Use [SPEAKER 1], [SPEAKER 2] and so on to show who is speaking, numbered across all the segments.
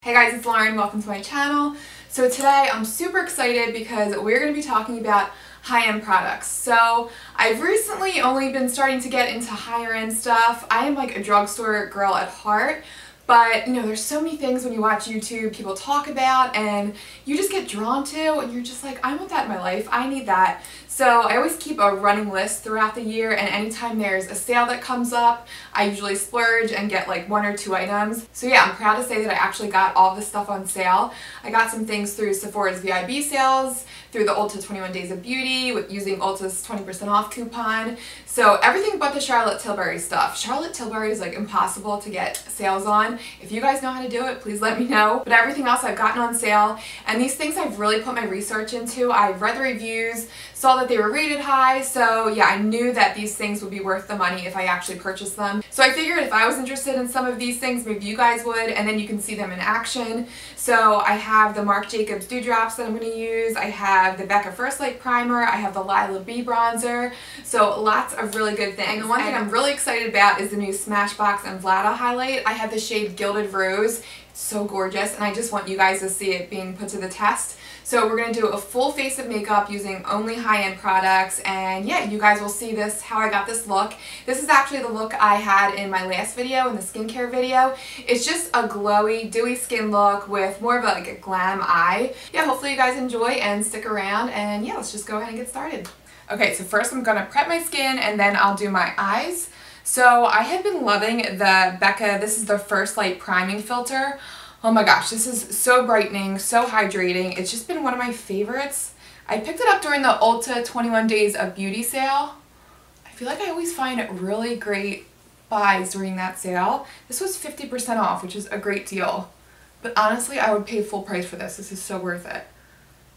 [SPEAKER 1] Hey guys, it's Lauren. Welcome to my channel. So today I'm super excited because we're going to be talking about high-end products. So I've recently only been starting to get into higher end stuff. I am like a drugstore girl at heart, but you know, there's so many things when you watch YouTube people talk about and you just get drawn to and you're just like, I want that in my life. I need that. So I always keep a running list throughout the year, and anytime there's a sale that comes up, I usually splurge and get like 1 or 2 items. So yeah, I'm proud to say that I actually got all this stuff on sale. I got some things through Sephora's VIB sales, through the Ulta 21 Days of Beauty, with using Ulta's 20% off coupon. So everything but the Charlotte Tilbury stuff. Charlotte Tilbury is like impossible to get sales on. If you guys know how to do it, please let me know. But everything else I've gotten on sale, and these things I've really put my research into. I've read the reviews, saw that they were rated high, so yeah, I knew that these things would be worth the money if I actually purchased them. So I figured if I was interested in some of these things, maybe you guys would, and then you can see them in action. So I have the Marc Jacobs Dew Drops that I'm going to use. I have the Becca First Light Primer. I have the Lila B Bronzer. So lots of really good things. And the one thing I'm really excited about is the new Smashbox and Vlada highlight. I have the shade Gilded Rose. It's so gorgeous, and I just want you guys to see it being put to the test. So we're going to do a full face of makeup using only high-end products, and yeah, you guys will see this, how I got this look. This is actually the look I had in my last video, in the skincare video. It's just a glowy, dewy skin look with more of like a glam eye. Yeah, hopefully you guys enjoy and stick around, and yeah, let's just go ahead and get started. Okay, so first I'm going to prep my skin and then I'll do my eyes. So I have been loving the Becca, this is the First Light Priming Filter. Oh my gosh, this is so brightening, so hydrating. It's just been one of my favorites. I picked it up during the Ulta 21 Days of Beauty sale. I feel like I always find really great buys during that sale. This was 50% off, which is a great deal. But honestly, I would pay full price for this. This is so worth it.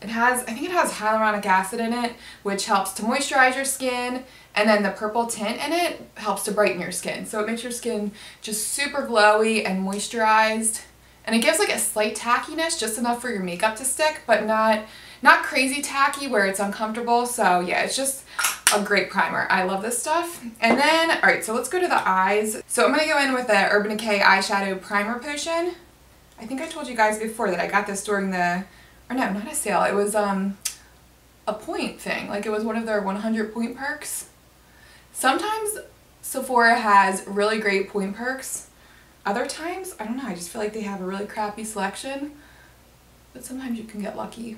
[SPEAKER 1] It has, I think it has hyaluronic acid in it, which helps to moisturize your skin, and then the purple tint in it helps to brighten your skin. So it makes your skin just super glowy and moisturized. And it gives like a slight tackiness, just enough for your makeup to stick, but not crazy tacky where it's uncomfortable. So yeah, it's just a great primer. I love this stuff. And then, all right, so let's go to the eyes. So I'm gonna go in with the Urban Decay Eyeshadow Primer Potion. I think I told you guys before that I got this during the, or no, not a sale. It was a point thing. Like it was one of their 100 point perks. Sometimes Sephora has really great point perks. Other times, I don't know, I just feel like they have a really crappy selection, but sometimes you can get lucky.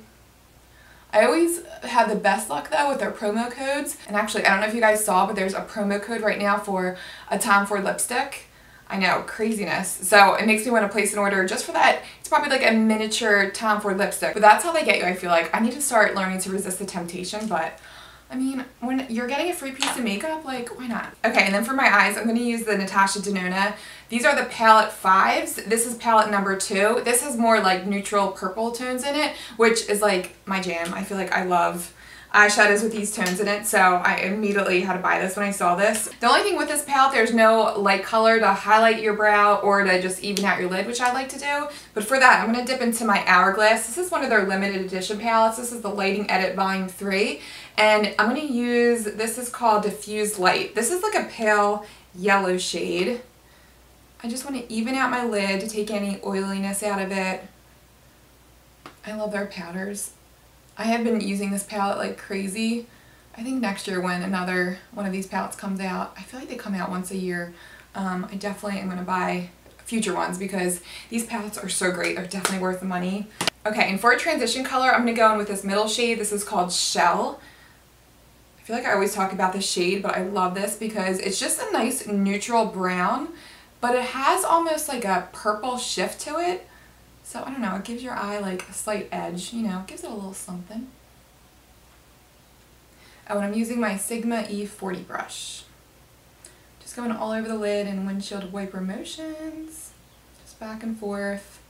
[SPEAKER 1] I always have the best luck though with their promo codes, and actually I don't know if you guys saw, but there's a promo code right now for a Tom Ford lipstick. I know, craziness. So it makes me want to place an order just for that. It's probably like a miniature Tom Ford lipstick, but that's how they get you. I feel like I need to start learning to resist the temptation, but I mean, when you're getting a free piece of makeup, like, why not? Okay, and then for my eyes, I'm going to use the Natasha Denona. These are the palette 5s. This is palette number 2. This has more like neutral purple tones in it, which is like my jam. I feel like I love eyeshadows with these tones in it, so I immediately had to buy this when I saw this. The only thing with this palette, there's no light color to highlight your brow or to just even out your lid, which I like to do. But for that, I'm going to dip into my Hourglass. This is one of their limited edition palettes. This is the Lighting Edit Volume 3. And I'm going to use, this is called Diffused Light. This is like a pale yellow shade. I just want to even out my lid to take any oiliness out of it. I love their powders. I have been using this palette like crazy. I think next year when another one of these palettes comes out, I feel like they come out once a year. I definitely am going to buy future ones because these palettes are so great. They're definitely worth the money. Okay, and for a transition color, I'm going to go in with this middle shade. This is called Shell. I feel like I always talk about this shade, but I love this because it's just a nice neutral brown, but it has almost like a purple shift to it. So I don't know, it gives your eye like a slight edge, you know, it gives it a little something. Oh, and I'm using my Sigma E40 brush. Just going all over the lid in windshield wiper motions, just back and forth.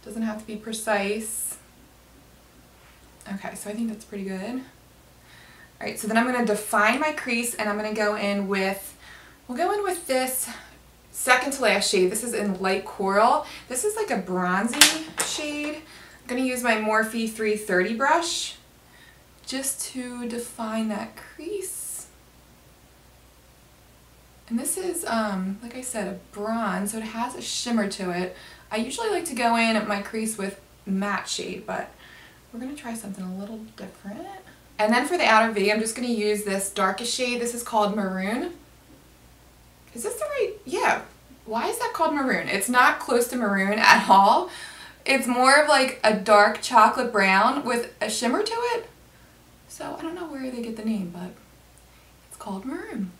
[SPEAKER 1] Doesn't have to be precise. Okay, so I think that's pretty good. Alright, so then I'm going to define my crease, and I'm going to go in with, we'll go in with this second to last shade. This is in Light Coral. This is like a bronzy shade. I'm going to use my Morphe 330 brush just to define that crease. And this is, like I said, a bronze, so it has a shimmer to it. I usually like to go in my crease with matte shade, but we're going to try something a little different. And then for the outer V, I'm just going to use this darkest shade. This is called Maroon. Is this the right? Yeah. Why is that called Maroon? It's not close to maroon at all. It's more of like a dark chocolate brown with a shimmer to it. So I don't know where they get the name, but it's called Maroon.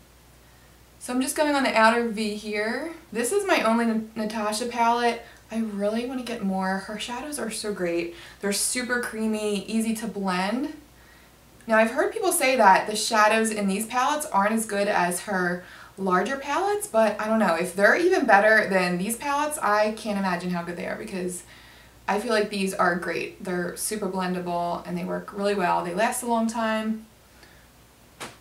[SPEAKER 1] So I'm just going on the outer V here. This is my only Natasha palette. I really want to get more. Her shadows are so great. They're super creamy, easy to blend. Now I've heard people say that the shadows in these palettes aren't as good as her larger palettes, but I don't know. If they're even better than these palettes, I can't imagine how good they are, because I feel like these are great. They're super blendable and they work really well. They last a long time.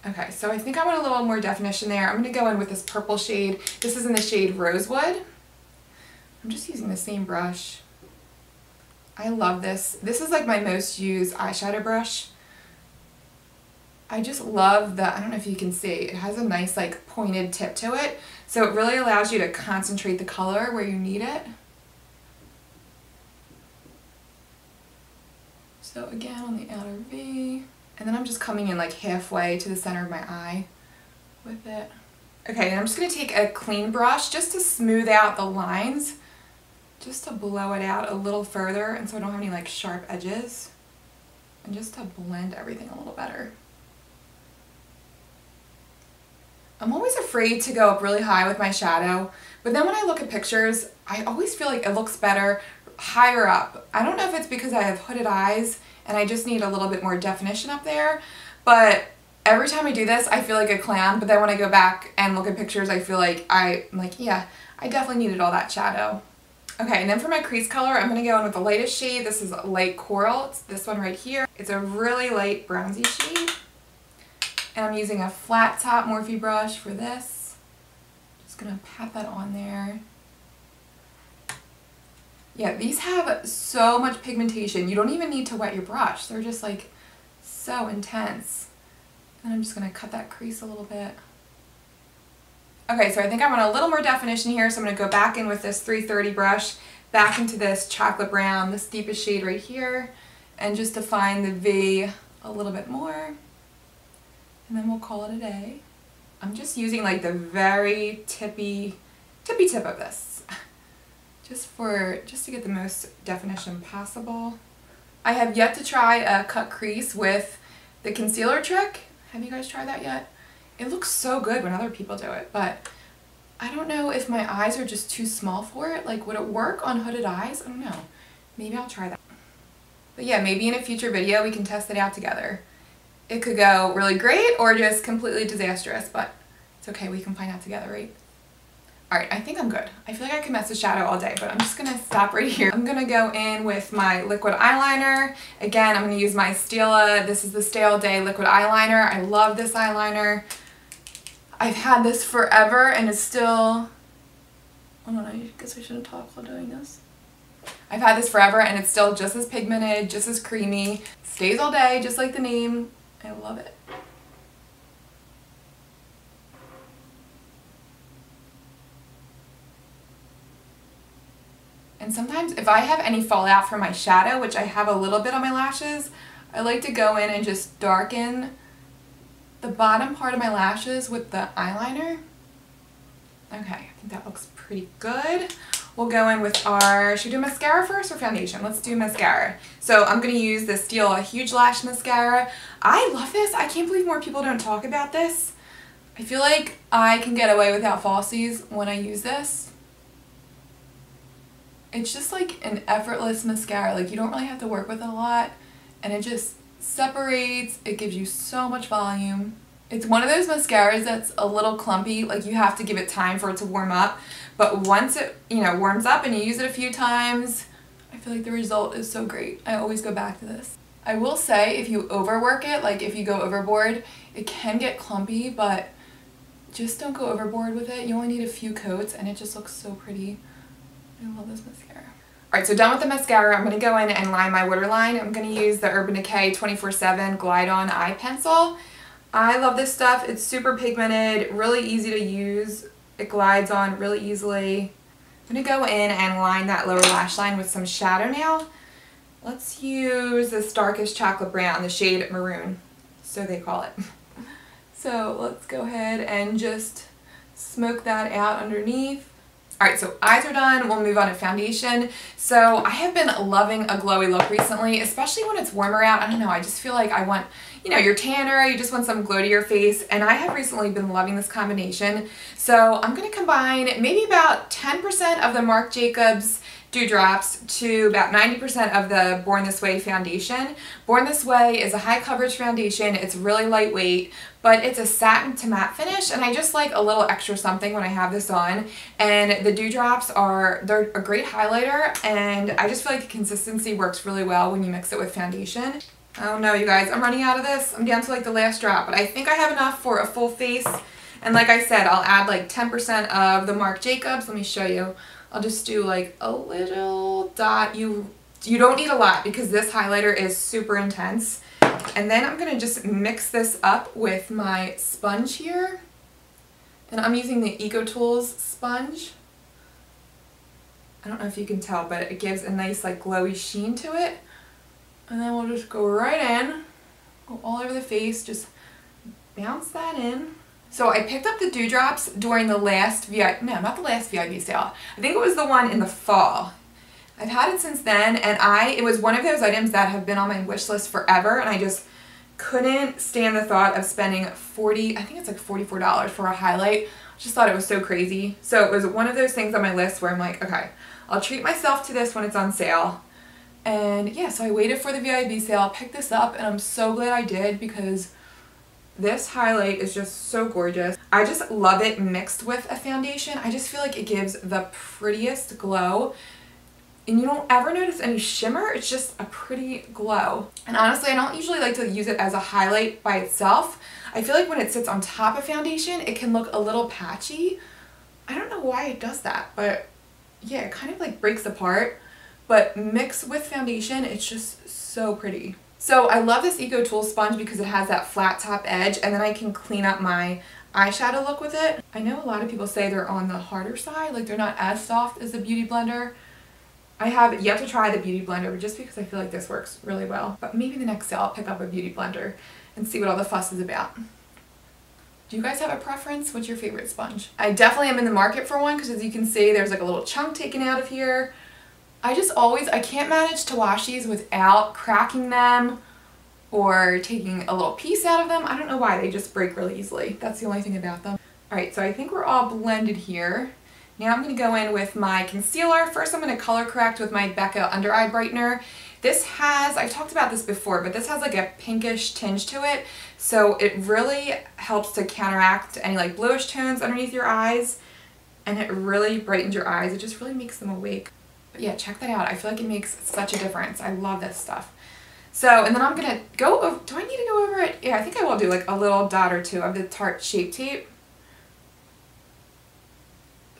[SPEAKER 1] Okay, so I think I want a little more definition there. I'm going to go in with this purple shade. This is in the shade Rosewood. I'm just using the same brush. I love this. This is like my most used eyeshadow brush. I just love the, I don't know if you can see, it has a nice like pointed tip to it. So it really allows you to concentrate the color where you need it. So again on the outer V. And then I'm just coming in like halfway to the center of my eye with it. Okay, and I'm just going to take a clean brush just to smooth out the lines, just to blow it out a little further, and so I don't have any like sharp edges, and just to blend everything a little better. I'm always afraid to go up really high with my shadow, but then when I look at pictures, I always feel like it looks better higher up. I don't know if it's because I have hooded eyes and I just need a little bit more definition up there, but every time I do this, I feel like a clown, but then when I go back and look at pictures, I feel like I'm like, yeah, I definitely needed all that shadow. Okay, and then for my crease color, I'm going to go in with the lightest shade. This is Light Coral. It's this one right here. It's a really light bronzy shade. And I'm using a flat top Morphe brush for this. Just going to pat that on there. Yeah, these have so much pigmentation. You don't even need to wet your brush. They're just like so intense. And I'm just going to cut that crease a little bit. Okay, so I think I want a little more definition here, so I'm going to go back in with this 330 brush, back into this chocolate brown, this deepest shade right here, and just define the V a little bit more. And then we'll call it a day. I'm just using like the very tippy tip of this, just to get the most definition possible. I have yet to try a cut crease with the concealer trick. Have you guys tried that yet? It looks so good when other people do it, but I don't know if my eyes are just too small for it. Like, would it work on hooded eyes? I don't know. Maybe I'll try that. But yeah, maybe in a future video we can test it out together. It could go really great or just completely disastrous, but it's okay, we can find out together, right? Alright, I think I'm good. I feel like I could mess with shadow all day, but I'm just going to stop right here. I'm going to go in with my liquid eyeliner. Again, I'm going to use my Stila. This is the Stay All Day liquid eyeliner. I love this eyeliner. I've had this forever and it's still... I don't know, I guess I shouldn't talk while doing this. I've had this forever and it's still just as pigmented, just as creamy. Stays all day, just like the name. I love it. And sometimes if I have any fallout from my shadow, which I have a little bit on my lashes, I like to go in and just darken the bottom part of my lashes with the eyeliner. Okay, I think that looks pretty good. We'll go in with our, should we do mascara first or foundation? Let's do mascara. So I'm going to use the Stila Huge Lash Mascara. I love this. I can't believe more people don't talk about this. I feel like I can get away without falsies when I use this. It's just like an effortless mascara. Like, you don't really have to work with it a lot, and it just separates. It gives you so much volume. It's one of those mascaras that's a little clumpy. Like, you have to give it time for it to warm up. But once it, warms up and you use it a few times, I feel like the result is so great. I always go back to this. I will say, if you overwork it, like if you go overboard, it can get clumpy, but just don't go overboard with it. You only need a few coats and it just looks so pretty. I love this mascara. Alright, so done with the mascara, I'm going to go in and line my waterline. I'm going to use the Urban Decay 24/7 Glide On Eye Pencil. I love this stuff. It's super pigmented, really easy to use. It glides on really easily. I'm going to go in and line that lower lash line with some shadow now. Let's use this darkest chocolate brown, the shade Maroon, so they call it. So let's go ahead and just smoke that out underneath. Alright, so eyes are done. We'll move on to foundation. So I have been loving a glowy look recently, especially when it's warmer out. I don't know, I just feel like I want, you know, you're tanner, you just want some glow to your face, and I have recently been loving this combination. So I'm going to combine maybe about 10% of the Marc Jacobs Dew Drops to about 90% of the Born This Way foundation. Born This Way is a high coverage foundation. It's really lightweight, but it's a satin to matte finish, and I just like a little extra something when I have this on. And the Dew Drops they're a great highlighter, and I just feel like the consistency works really well when you mix it with foundation. Oh no, you guys, I'm running out of this. I'm down to like the last drop, but I think I have enough for a full face. And like I said, I'll add like 10% of the Marc Jacobs. Let me show you. I'll just do like a little dot. You don't need a lot because this highlighter is super intense. And then I'm going to just mix this up with my sponge here. And I'm using the EcoTools sponge. I don't know if you can tell, but it gives a nice like glowy sheen to it. And then we'll just go right in, go all over the face, just bounce that in. So I picked up the Dew Drops during the last not the last VIB sale. I think it was the one in the fall. I've had it since then, and it was one of those items that have been on my wish list forever, and I just couldn't stand the thought of spending I think it's like $44 for a highlight. I just thought it was so crazy. So it was one of those things on my list where I'm like, okay, I'll treat myself to this when it's on sale. And yeah, so I waited for the VIB sale, picked this up, and I'm so glad I did because this highlight is just so gorgeous. I just love it mixed with a foundation. I just feel like it gives the prettiest glow. And you don't ever notice any shimmer. It's just a pretty glow. And honestly, I don't usually like to use it as a highlight by itself. I feel like when it sits on top of foundation, it can look a little patchy. I don't know why it does that, but yeah, it kind of like breaks apart. But mixed with foundation, it's just so pretty. So I love this EcoTools sponge because it has that flat top edge, and then I can clean up my eyeshadow look with it. I know a lot of people say they're on the harder side, like they're not as soft as the Beauty Blender. I have yet to try the Beauty Blender just because I feel like this works really well. But maybe the next sale I'll pick up a Beauty Blender and see what all the fuss is about. Do you guys have a preference? What's your favorite sponge? I definitely am in the market for one because as you can see, there's like a little chunk taken out of here. I can't manage to wash these without cracking them or taking a little piece out of them. I don't know why, they just break really easily. That's the only thing about them. Alright, so I think we're all blended here. Now I'm going to go in with my concealer. First I'm going to color correct with my Becca Under Eye Brightener. This has, I've talked about this before, but this has like a pinkish tinge to it. So it really helps to counteract any like bluish tones underneath your eyes. And it really brightens your eyes. It just really makes them awake. But yeah, check that out. I feel like it makes such a difference. I love this stuff. So, and then I'm going to go over, do I need to go over it? Yeah, I think I will do like a little dot or two of the Tarte Shape Tape.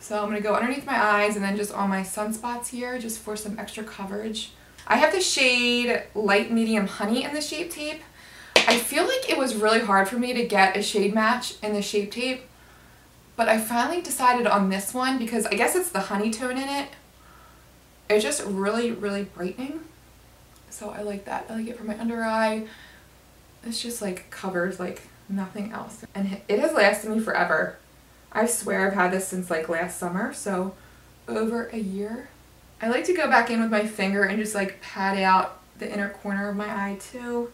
[SPEAKER 1] So I'm going to go underneath my eyes and then just on my sunspots here, just for some extra coverage. I have the shade Light Medium Honey in the Shape Tape. I feel like it was really hard for me to get a shade match in the Shape Tape, but I finally decided on this one because I guess it's the honey tone in it. It's just really, really brightening. So I like that. I like it for my under eye. It's just like covers like nothing else. And it has lasted me forever. I swear I've had this since like last summer, so over a year. I like to go back in with my finger and just like pat out the inner corner of my eye too.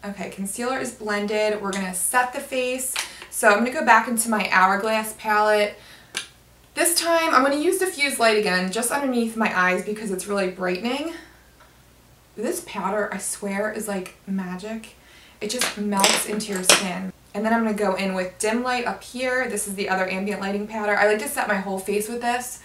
[SPEAKER 1] Okay, concealer is blended. We're gonna set the face. So I'm gonna go back into my Hourglass palette. This time I'm going to use Diffuse Light again just underneath my eyes because it's really brightening. This powder, I swear, is like magic. It just melts into your skin. And then I'm going to go in with Dim Light up here. This is the other ambient lighting powder. I like to set my whole face with this.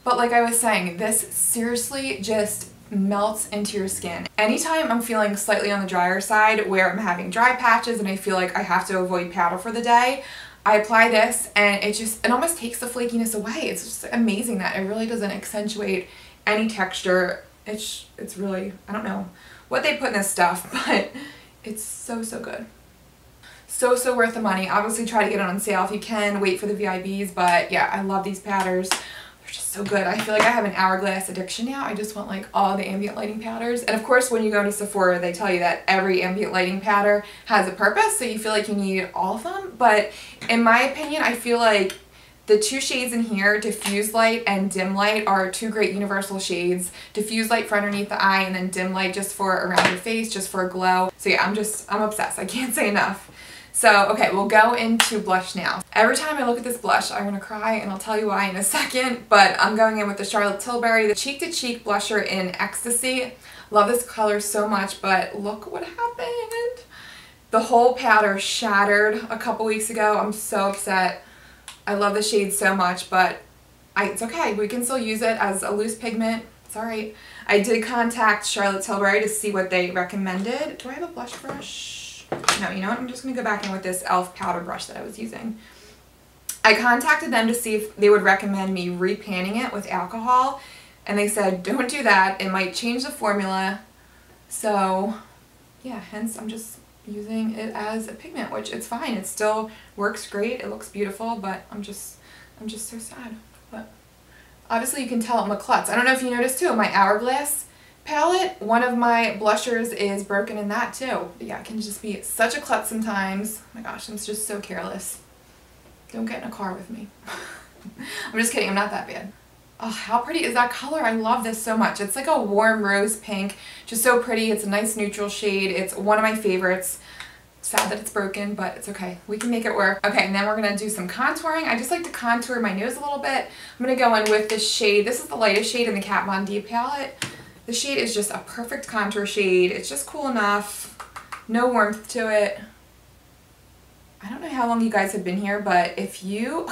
[SPEAKER 1] But like I was saying, this seriously just melts into your skin. Anytime I'm feeling slightly on the drier side where I'm having dry patches and I feel like I have to avoid powder for the day, I apply this and it almost takes the flakiness away. It's just amazing that it really doesn't accentuate any texture. It's really, I don't know what they put in this stuff, but it's so, so good. So worth the money. Obviously try to get it on sale if you can. Wait for the VIBs, but yeah, I love these powders. They're just so good. I feel like I have an hourglass addiction now. I just want like all the ambient lighting powders. And of course when you go to Sephora, they tell you that every ambient lighting powder has a purpose, so you feel like you need all of them. But in my opinion, I feel like the two shades in here, Diffuse Light and Dim Light, are two great universal shades. Diffuse Light for underneath the eye, and then Dim Light just for around your face, just for a glow. So yeah, I'm obsessed. I can't say enough. So, okay, we'll go into blush now. Every time I look at this blush, I want to cry, and I'll tell you why in a second, but I'm going in with the Charlotte Tilbury, the Cheek to Cheek blusher in Ecstasy. Love this color so much, but look what happened. The whole powder shattered a couple weeks ago. I'm so upset. I love the shade so much, but it's okay. We can still use it as a loose pigment. It's alright. I did contact Charlotte Tilbury to see what they recommended. Do I have a blush brush? No, you know what? I'm just going to go back in with this e.l.f. powder brush that I was using. I contacted them to see if they would recommend me repanning it with alcohol, and they said, don't do that. It might change the formula. So, yeah, hence I'm just using it as a pigment, which it's fine. It still works great. It looks beautiful, but I'm just so sad. But obviously you can tell I'm a klutz. I don't know if you noticed too, my Hourglass palette, one of my blushers is broken in that too. But yeah, I can just be such a klutz sometimes. Oh my gosh, I'm just so careless. Don't get in a car with me. I'm just kidding, I'm not that bad. Oh, how pretty is that color? I love this so much. It's like a warm rose pink, just so pretty. It's a nice neutral shade. It's one of my favorites. Sad that it's broken, but it's okay. We can make it work. Okay, and then we're gonna do some contouring. I just like to contour my nose a little bit. I'm gonna go in with this shade. This is the lightest shade in the Kat Von D palette. The shade is just a perfect contour shade. It's just cool enough. No warmth to it. I don't know how long you guys have been here, but if you...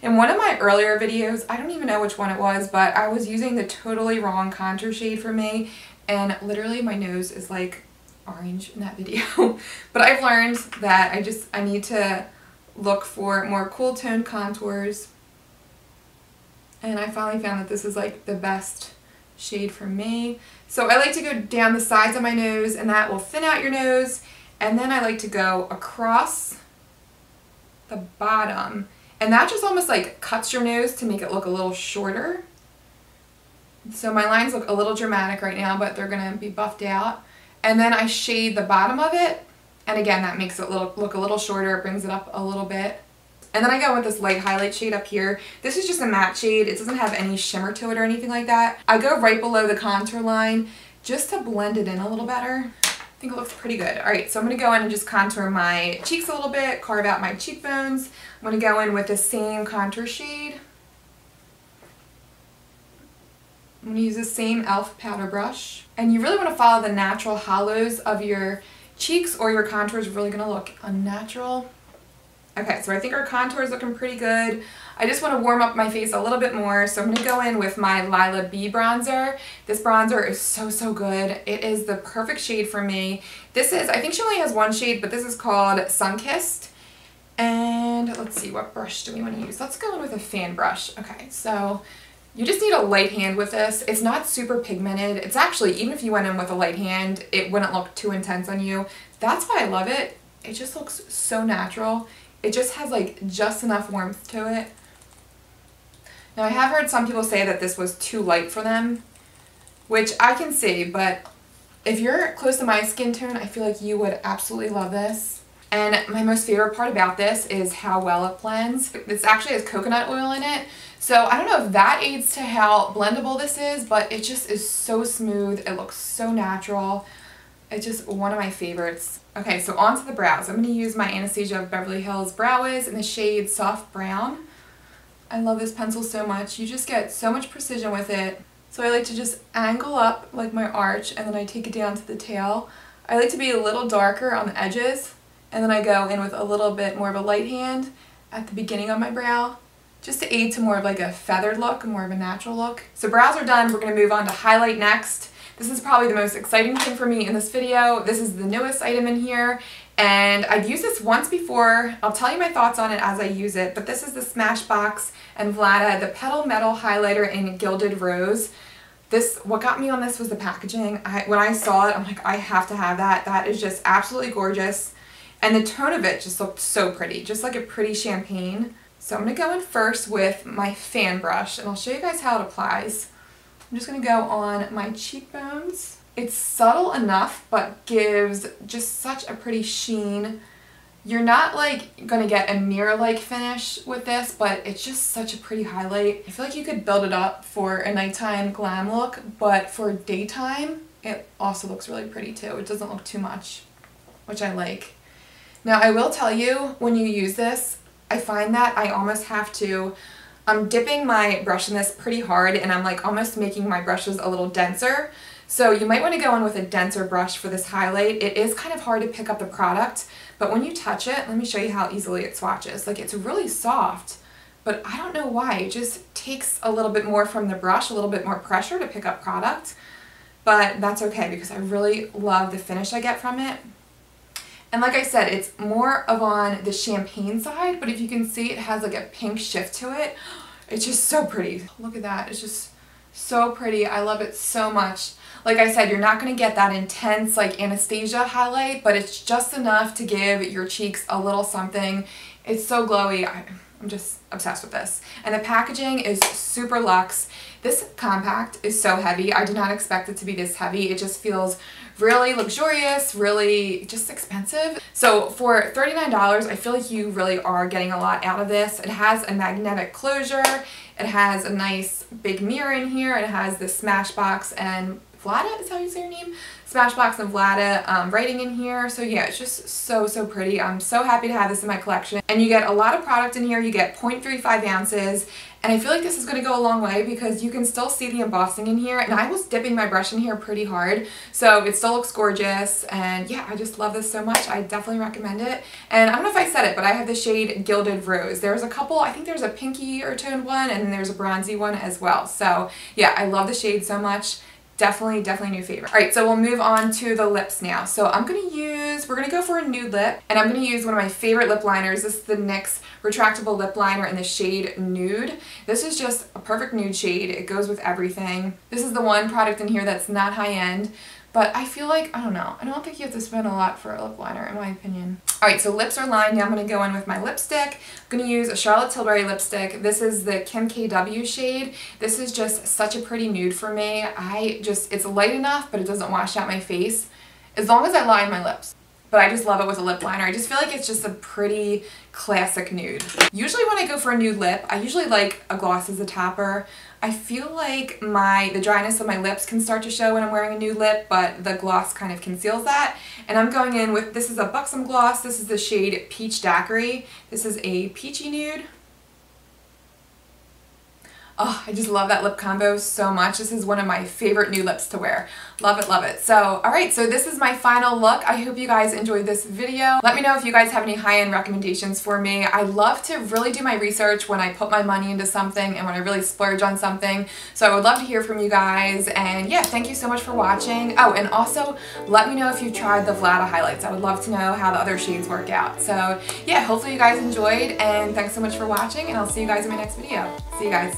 [SPEAKER 1] In one of my earlier videos, I don't even know which one it was, but I was using the totally wrong contour shade for me, and literally my nose is like orange in that video. But I've learned that I need to look for more cool toned contours, and I finally found that this is like the best shade for me. So I like to go down the sides of my nose, and that will thin out your nose, and then I like to go across the bottom. And that just almost like cuts your nose to make it look a little shorter. So my lines look a little dramatic right now, but they're gonna be buffed out. And then I shade the bottom of it. And again, that makes it look a little shorter, it brings it up a little bit. And then I go with this light highlight shade up here. This is just a matte shade. It doesn't have any shimmer to it or anything like that. I go right below the contour line just to blend it in a little better. I think it looks pretty good. Alright, so I'm going to go in and just contour my cheeks a little bit, carve out my cheekbones. I'm going to go in with the same contour shade. I'm going to use the same e.l.f. powder brush. And you really want to follow the natural hollows of your cheeks, or your contour is really going to look unnatural. Okay, so I think our contour is looking pretty good. I just want to warm up my face a little bit more, so I'm going to go in with my Lila B bronzer. This bronzer is so good. It is the perfect shade for me. This is, I think she only has one shade, but this is called Sunkissed. And let's see, what brush do we want to use? Let's go in with a fan brush. Okay, so you just need a light hand with this. It's not super pigmented. It's actually, even if you went in with a light hand, it wouldn't look too intense on you. That's why I love it. It just looks so natural. It just has like just enough warmth to it. Now I have heard some people say that this was too light for them, which I can see, but if you're close to my skin tone, I feel like you would absolutely love this. And my most favorite part about this is how well it blends. This actually has coconut oil in it, so I don't know if that aids to how blendable this is, but it just is so smooth. It looks so natural. It's just one of my favorites. Okay, so onto the brows. I'm going to use my Anastasia of Beverly Hills Brow Wiz in the shade Soft Brown. I love this pencil so much. You just get so much precision with it. So I like to just angle up like my arch, and then I take it down to the tail. I like to be a little darker on the edges, and then I go in with a little bit more of a light hand at the beginning of my brow, just to aid to more of like a feathered look, more of a natural look. So brows are done. We're going to move on to highlight next. This is probably the most exciting thing for me in this video. This is the newest item in here, and I've used this once before. I'll tell you my thoughts on it as I use it, but this is the Smashbox and Vlada, the Petal Metal Highlighter in Gilded Rose. What got me on this was the packaging. When I saw it, I'm like, I have to have that. That is just absolutely gorgeous. And the tone of it just looked so pretty, just like a pretty champagne. So I'm gonna go in first with my fan brush, and I'll show you guys how it applies. I'm just gonna go on my cheekbones. It's subtle enough, but gives just such a pretty sheen. You're not like gonna get a mirror-like finish with this, but it's just such a pretty highlight. I feel like you could build it up for a nighttime glam look, but for daytime, it also looks really pretty too. It doesn't look too much, which I like. Now I will tell you, when you use this, I find that I almost have to, I'm dipping my brush in this pretty hard, and I'm like almost making my brushes a little denser. So you might want to go in with a denser brush for this highlight. It is kind of hard to pick up the product, but when you touch it, let me show you how easily it swatches. Like, it's really soft, but I don't know why. It just takes a little bit more from the brush, a little bit more pressure to pick up product, but that's okay because I really love the finish I get from it. And like I said, it's more of on the champagne side, but if you can see, it has like a pink shift to it. It's just so pretty. Look at that. It's just so pretty. I love it so much. Like I said, you're not going to get that intense like Anastasia highlight, but it's just enough to give your cheeks a little something. It's so glowy. I'm just obsessed with this. And the packaging is super luxe. This compact is so heavy. I did not expect it to be this heavy. It just feels really luxurious, really just expensive. So for $39, I feel like you really are getting a lot out of this. It has a magnetic closure. It has a nice big mirror in here. It has the Smashbox and Vlada, is how you say your name? Smashbox and Vlada writing in here. So yeah, it's just so, so pretty. I'm so happy to have this in my collection. And you get a lot of product in here. You get 0.35 ounces. And I feel like this is going to go a long way because you can still see the embossing in here. And I was dipping my brush in here pretty hard. So it still looks gorgeous. And yeah, I just love this so much. I definitely recommend it. And I don't know if I said it, but I have the shade Gilded Rose. There's a couple, I think there's a pinky or toned one, and then there's a bronzy one as well. So yeah, I love the shade so much. Definitely a new favorite. All right, so we'll move on to the lips now. So we're gonna go for a nude lip, and I'm gonna use one of my favorite lip liners. This is the NYX retractable lip liner in the shade Nude. This is just a perfect nude shade. It goes with everything. This is the one product in here that's not high end, but I feel like, I don't know, I don't think you have to spend a lot for a lip liner in my opinion. All right, so lips are lined. Now I'm gonna go in with my lipstick. I'm gonna use a Charlotte Tilbury lipstick. This is the Kim KW shade. This is just such a pretty nude for me. It's light enough, but it doesn't wash out my face, as long as I line my lips. But I just love it with a lip liner. I just feel like it's just a pretty classic nude. Usually when I go for a nude lip, I usually like a gloss as a topper. I feel like the dryness of my lips can start to show when I'm wearing a nude lip, but the gloss kind of conceals that. And I'm going in with, this is a Buxom gloss. This is the shade Peach Daquiri. This is a peachy nude. Oh, I just love that lip combo so much. This is one of my favorite nude lips to wear. Love it, love it. So, alright, so this is my final look. I hope you guys enjoyed this video. Let me know if you guys have any high-end recommendations for me. I love to really do my research when I put my money into something and when I really splurge on something. So I would love to hear from you guys. And yeah, thank you so much for watching. Oh, and also let me know if you've tried the Vlada highlights. I would love to know how the other shades work out. So yeah, hopefully you guys enjoyed, and thanks so much for watching, and I'll see you guys in my next video. See you guys.